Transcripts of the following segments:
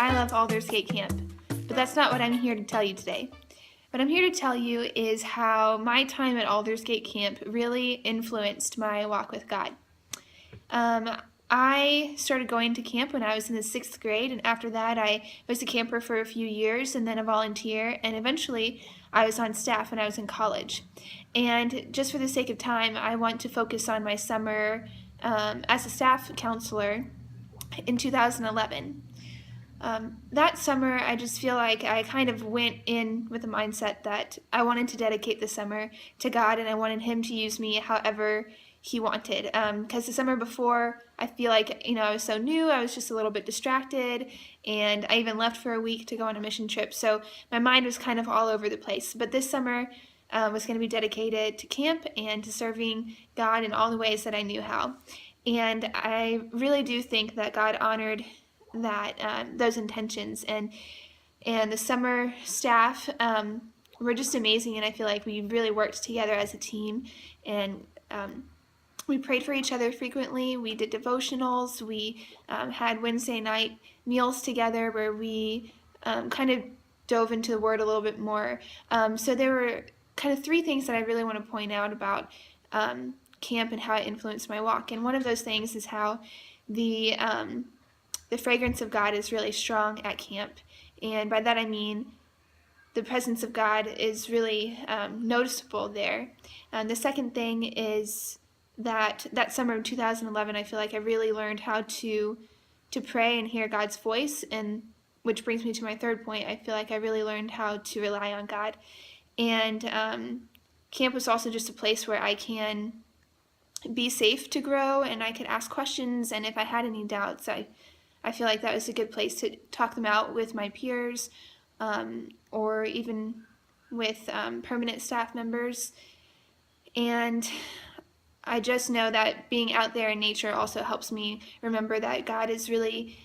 I love Aldersgate Camp, but that's not what I'm here to tell you today. What I'm here to tell you is how my time at Aldersgate Camp really influenced my walk with God. I started going to camp when I was in the 6th grade, and after that I was a camper for a few years and then a volunteer, and eventually I was on staff when I was in college. And just for the sake of time, I want to focus on my summer as a staff counselor in 2011. That summer, I just feel like I kind of went in with the mindset that I wanted to dedicate the summer to God, and I wanted Him to use me however He wanted. Because the summer before, I feel like, I was so new, I was just a little bit distracted, and I even left for a week to go on a mission trip, so my mind was kind of all over the place. But this summer was going to be dedicated to camp and to serving God in all the ways that I knew how. And I really do think that God honored those intentions, and the summer staff were just amazing, and I feel like we really worked together as a team, and we prayed for each other frequently. We did devotionals. We had Wednesday night meals together where we kind of dove into the Word a little bit more. So there were kind of 3 things that I really want to point out about camp and how it influenced my walk. And one of those things is how the fragrance of God is really strong at camp. And by that I mean the presence of God is really noticeable there. And the second thing is that summer of 2011, I feel like I really learned how to pray and hear God's voice, and which brings me to my third point. I feel like I really learned how to rely on God. And camp was also just a place where I can be safe to grow, and I could ask questions, and if I had any doubts, I feel like that was a good place to talk them out with my peers, or even with permanent staff members. And I just know that being out there in nature also helps me remember that God is really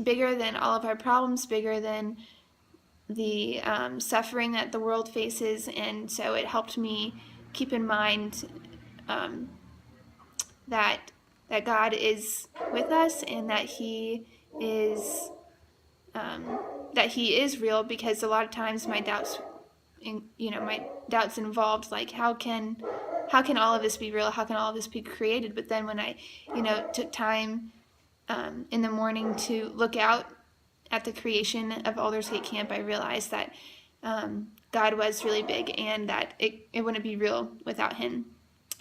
bigger than all of our problems, bigger than the suffering that the world faces, and so it helped me keep in mind that God is with us, and that He is real, because a lot of times my doubts involved, like, how can all of this be real? How can all of this be created? But then when I took time in the morning to look out at the creation of Aldersgate Camp, I realized that God was really big, and that it wouldn't be real without Him.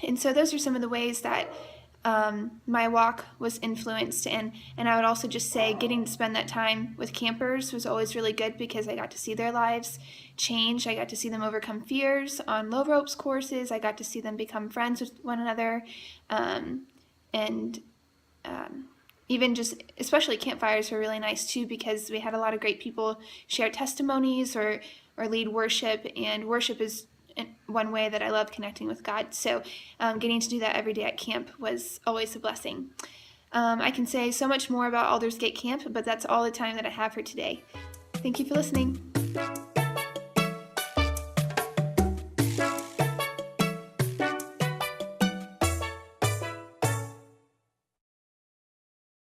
And so those are some of the ways that my walk was influenced, and I would also just say getting to spend that time with campers was always really good, because I got to see their lives change. I got to see them overcome fears on low ropes courses. I got to see them become friends with one another, and even just especially campfires were really nice too, because we had a lot of great people share testimonies or lead worship, and worship is one way that I love connecting with God. So getting to do that every day at camp was always a blessing. I can say so much more about Aldersgate Camp, but that's all the time that I have for today. Thank you for listening.